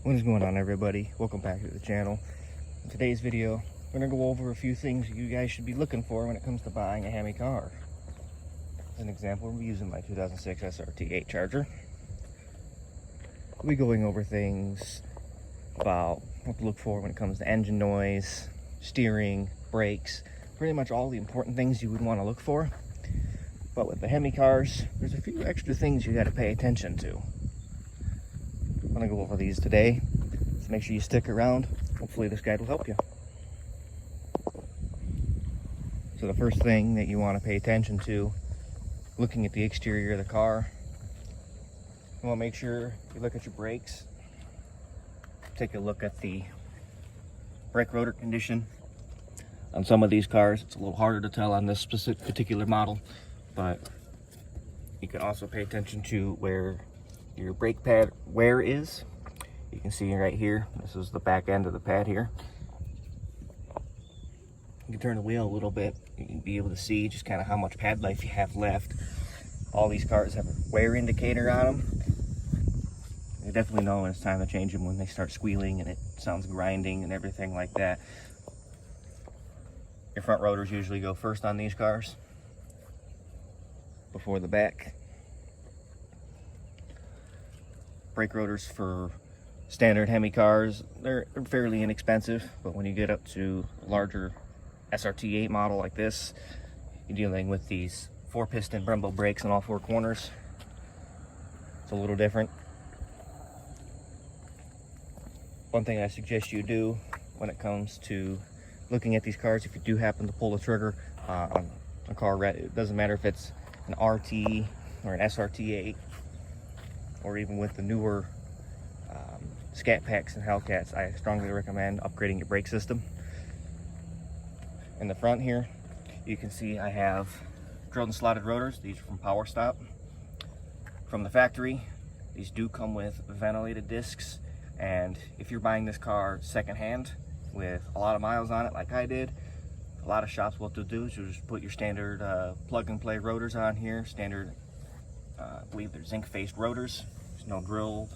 What is going on, everybody? Welcome back to the channel. In today's video, we're going to go over a few things you guys should be looking for when it comes to buying a Hemi car. As an example, we're using my 2006 SRT8 Charger. We'll be going over things about what to look for when it comes to engine noise, steering, brakes, pretty much all the important things you would want to look for. But with the Hemi cars, there's a few extra things you got to pay attention to. I'm going to go over these today, so make sure you stick around. Hopefully this guide will help you. So the first thing that you want to pay attention to, looking at the exterior of the car, you want to make sure you look at your brakes. Take a look at the brake rotor condition. On some of these cars, it's a little harder to tell on this particular model, but you can also pay attention to where your brake pad wear is. You can see right here, this is the back end of the pad here. You can turn the wheel a little bit, you can be able to see just kind of how much pad life you have left. All these cars have a wear indicator on them. You definitely know when it's time to change them when they start squealing and it sounds grinding and everything like that. Your front rotors usually go first on these cars before the back. Brake rotors for standard Hemi cars, they're fairly inexpensive, but when you get up to a larger SRT8 model like this, you're dealing with these 4-piston Brembo brakes on all 4 corners. It's a little different. One thing I suggest you do when it comes to looking at these cars, if you do happen to pull the trigger on a car, it doesn't matter if it's an RT or an SRT8, or even with the newer Scat Packs and Hellcats, I strongly recommend upgrading your brake system. In the front here, you can see I have drilled and slotted rotors. These are from Power Stop. From the factory, these do come with ventilated discs, and if you're buying this car secondhand with a lot of miles on it like I did, a lot of shops, what they'll do is you'll just put your standard plug and play rotors on here. Standard, I believe they're zinc faced rotors. There's no drilled,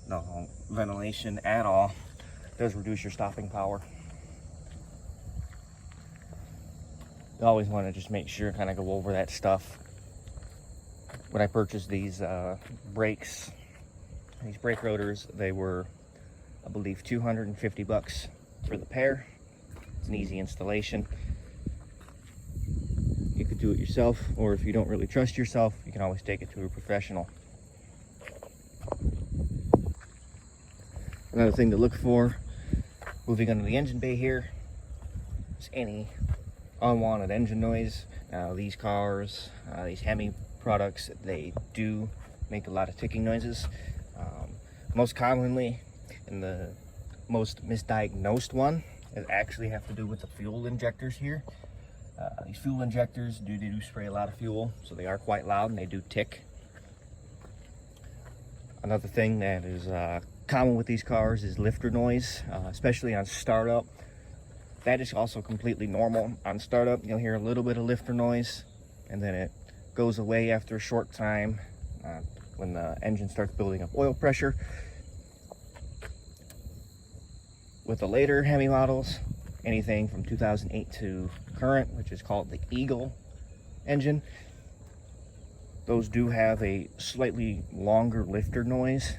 no ventilation at all. It does reduce your stopping power. You always want to just make sure, kind of go over that stuff. When I purchased these brakes, these brake rotors, they were, I believe, $250 for the pair. It's an easy installation. You could do it yourself, or if you don't really trust yourself, you can always take it to a professional. Another thing to look for, moving under the engine bay here, is any unwanted engine noise. Now these cars, these Hemi products, they do make a lot of ticking noises. Most commonly, and the most misdiagnosed one, is actually have to do with the fuel injectors here. These fuel injectors do spray a lot of fuel, so they are quite loud and they do tick. Another thing that is common with these cars is lifter noise, especially on startup. That is also completely normal. On startup, you'll hear a little bit of lifter noise, and then it goes away after a short time when the engine starts building up oil pressure. With the later Hemi models, anything from 2008 to current, which is called the Eagle engine, those do have a slightly longer lifter noise.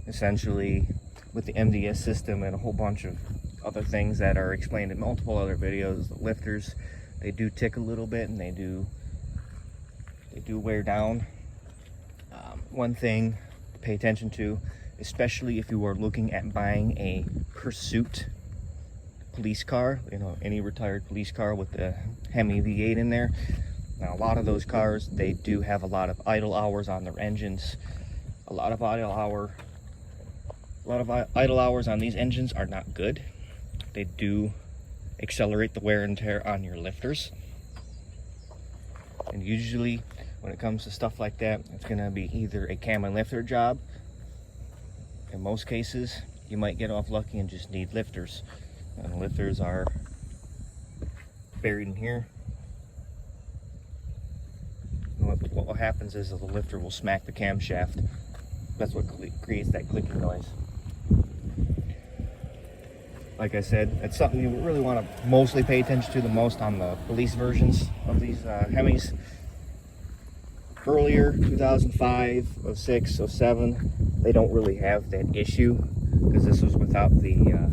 Essentially, with the MDS system and a whole bunch of other things that are explained in multiple other videos, the lifters, they do tick a little bit and they do wear down. One thing to pay attention to, especially if you are looking at buying a pursuit police car, you know, any retired police car with the Hemi V8 in there. Now, a lot of those cars, they do have a lot of idle hours on their engines. A lot of idle hours on these engines are not good. They do accelerate the wear and tear on your lifters. And usually, when it comes to stuff like that, it's going to be either a cam and lifter job. In most cases, you might get off lucky and just need lifters. And lifters are buried in here. And what happens is the lifter will smack the camshaft. That's what creates that clicking noise. like I said, it's something you really want to mostly pay attention to the most on the police versions of these Hemis. Earlier, 2005, 06, 07, they don't really have that issue because this was without the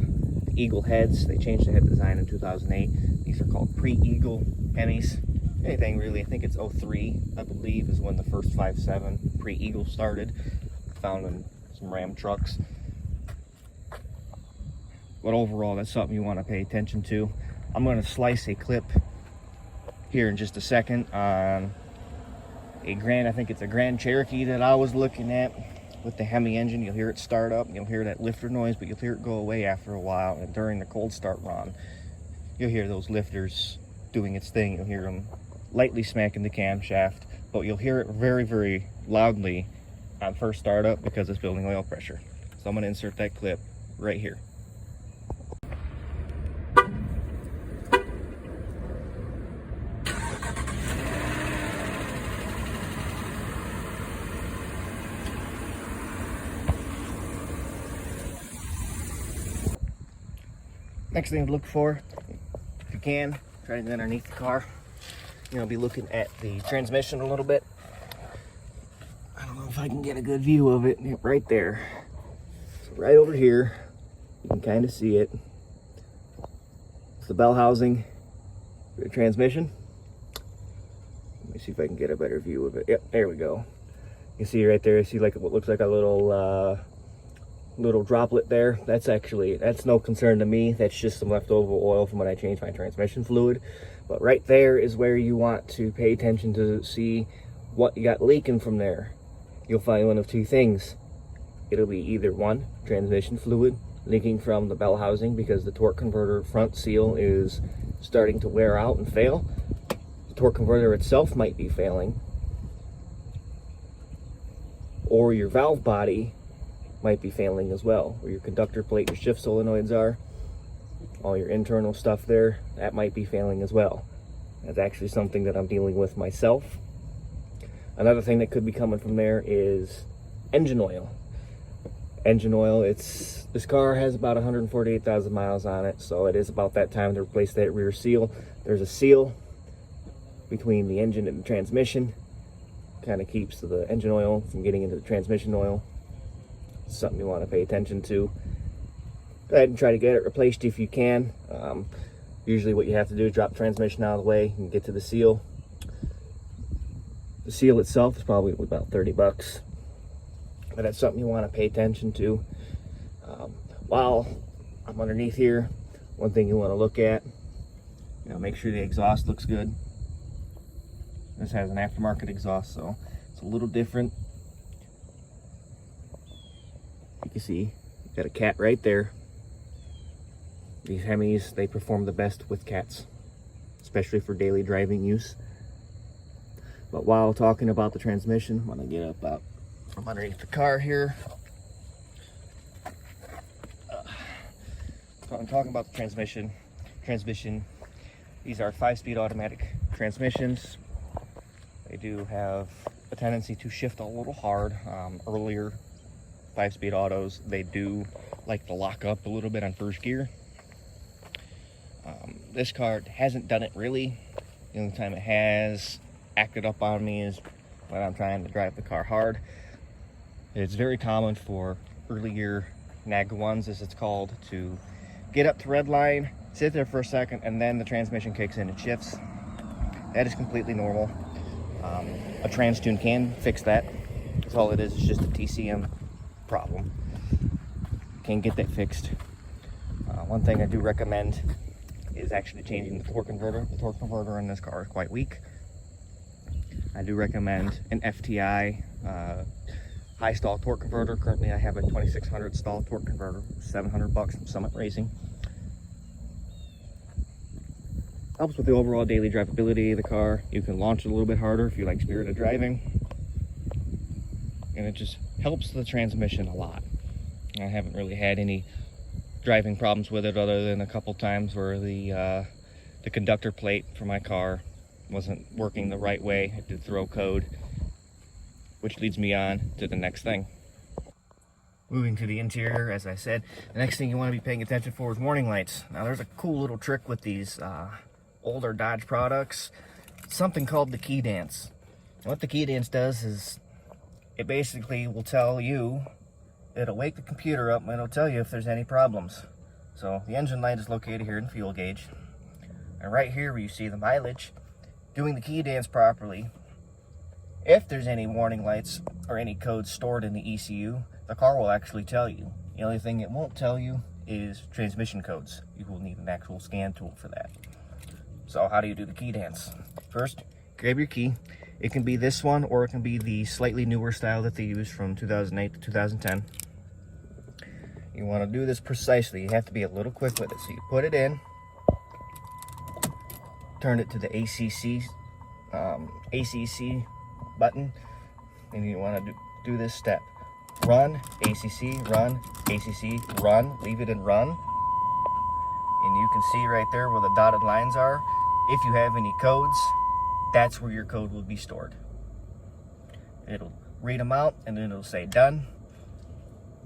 Eagle heads. They changed the head design in 2008. These are called pre-Eagle Hemis. Anything really, I think it's 03, I believe, is when the first 5.7 pre-Eagle started. Found in some Ram trucks. But overall, that's something you want to pay attention to. I'm going to slice a clip here in just a second on I think it's a Grand Cherokee that I was looking at with the Hemi engine. You'll hear it start up, you'll hear that lifter noise, but you'll hear it go away after a while. And during the cold start run, you'll hear those lifters doing its thing. You'll hear them lightly smacking the camshaft, but you'll hear it very, very loudly on first startup because it's building oil pressure. So I'm going to insert that clip right here. Next thing to look for, if you can, try to get underneath the car. You're gonna be looking at the transmission a little bit. I don't know if I can get a good view of it. Yep, right there. So right over here, you can kind of see it. It's the bell housing for the transmission. Let me see if I can get a better view of it. Yep, there we go. You see right there, you see like what looks like a little droplet there. That's no concern to me. That's just some leftover oil from when I changed my transmission fluid. But right there is where you want to pay attention to see what you got leaking from there. You'll find one of two things. It'll be either one, transmission fluid leaking from the bell housing because the torque converter front seal is starting to wear out and fail. The torque converter itself might be failing, or your valve body might be failing as well, where your conductor plate, your shift solenoids are, all your internal stuff there, that might be failing as well. That's actually something that I'm dealing with myself. Another thing that could be coming from there is engine oil. Engine oil, this car has about 148,000 miles on it, so it is about that time to replace that rear seal. There's a seal between the engine and the transmission, kind of keeps the engine oil from getting into the transmission oil. Something you want to pay attention to. Go ahead and try to get it replaced if you can. Usually what you have to do is drop the transmission out of the way and get to the seal. The seal itself is probably about 30 bucks. But that's something you want to pay attention to. While I'm underneath here, one thing you want to look at, make sure the exhaust looks good. This has an aftermarket exhaust, so it's a little different. You can see, you got a cat right there. These Hemis, they perform the best with cats, especially for daily driving use. But while talking about the transmission, I'm gonna get up out from underneath the car here. So I'm talking about the transmission. These are 5-speed automatic transmissions. They do have a tendency to shift a little hard. Earlier 5-speed autos, they do like to lock up a little bit on first gear. This car hasn't done it really. The only time it has acted up on me is when I'm trying to drive the car hard. It's very common for early gear nag ones, as it's called, to get up to red line, sit there for a second, and then the transmission kicks in and shifts. That is completely normal. A trans tune can fix that. That's all it is. It's just a TCM problem. Can get that fixed. One thing I do recommend is actually changing the torque converter. The torque converter in this car is quite weak. I do recommend an FTI high stall torque converter. Currently I have a 2600 stall torque converter, 700 bucks from Summit Racing. Helps with the overall daily drivability of the car. You can launch it a little bit harder if you like spirited driving. And it just helps the transmission a lot. I haven't really had any driving problems with it other than a couple times where the conductor plate for my car wasn't working the right way. It did throw code, which leads me on to the next thing. Moving to the interior, as I said, the next thing you want to be paying attention for is warning lights. Now there's a cool little trick with these older Dodge products, something called the key dance. What the key dance does is it basically will tell you, it'll wake the computer up and it'll tell you if there's any problems. So the engine light is located here in the fuel gauge. And right here where you see the mileage, doing the key dance properly, if there's any warning lights or any codes stored in the ECU, the car will actually tell you. The only thing it won't tell you is transmission codes. You will need an actual scan tool for that. So how do you do the key dance? First, grab your key. It can be this one, or it can be the slightly newer style that they use from 2008 to 2010. You want to do this precisely. You have to be a little quick with it. So you put it in, turn it to the ACC button, and you want to do this step. Run, ACC, run, ACC, run. Leave it in run. And you can see right there where the dotted lines are. If you have any codes, that's where your code will be stored. It'll read them out and then it'll say done.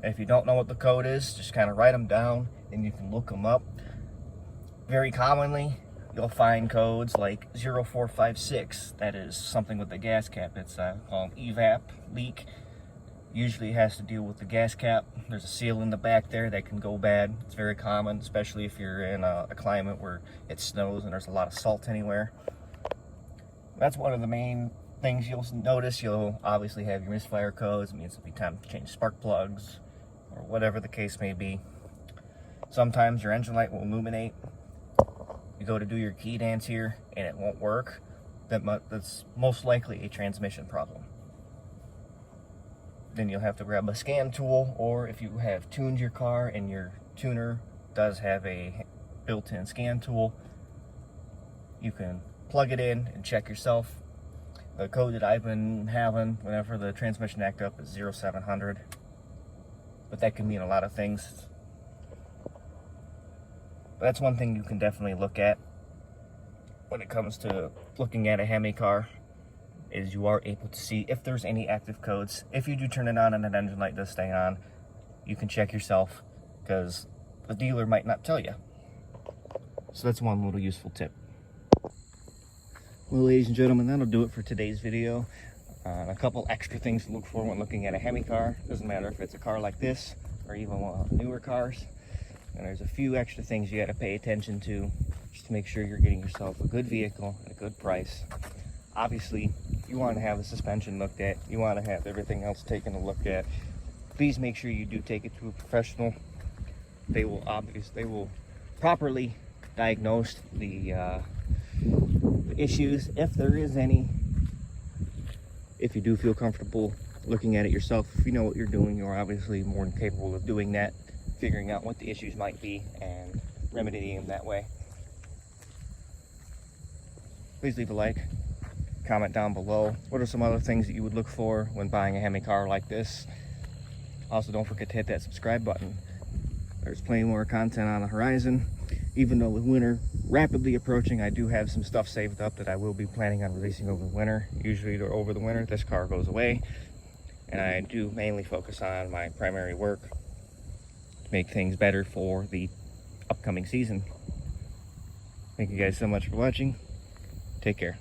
If you don't know what the code is, just kind of write them down and you can look them up. Very commonly, you'll find codes like 0456. That is something with the gas cap. It's called evap leak. Usually has to deal with the gas cap. There's a seal in the back there that can go bad. It's very common, especially if you're in a climate where it snows and there's a lot of salt anywhere. That's one of the main things you'll notice. You'll obviously have your misfire codes. It means it'll be time to change spark plugs or whatever the case may be. Sometimes your engine light will illuminate. You go to do your key dance here and it won't work. That's most likely a transmission problem. Then you'll have to grab a scan tool, or if you have tuned your car and your tuner does have a built-in scan tool, you can plug it in and check yourself. The code that I've been having whenever the transmission act up is 0700, but that can mean a lot of things. But that's one thing you can definitely look at when it comes to looking at a Hemi car, is you are able to see if there's any active codes. If you do turn it on and an engine light does stay on, you can check yourself, because the dealer might not tell you. So that's one little useful tip. Well, ladies and gentlemen, that'll do it for today's video. A couple extra things to look for when looking at a Hemi car. Doesn't matter if it's a car like this or even one of the newer cars. And there's a few extra things you got to pay attention to just to make sure you're getting yourself a good vehicle at a good price. Obviously, you want to have the suspension looked at. You want to have everything else taken a look at. Please make sure you do take it to a professional. They will properly diagnose the issues, if there is any. If you do feel comfortable looking at it yourself, if you know what you're doing, you're obviously more than capable of doing that, figuring out what the issues might be and remedying them that way. Please leave a like, comment down below. What are some other things that you would look for when buying a Hemi car like this? Also, don't forget to hit that subscribe button. There's plenty more content on the horizon. Even though with winter rapidly approaching, I do have some stuff saved up that I will be planning on releasing over the winter. Usually over the winter, this car goes away, and I do mainly focus on my primary work to make things better for the upcoming season. Thank you guys so much for watching. Take care.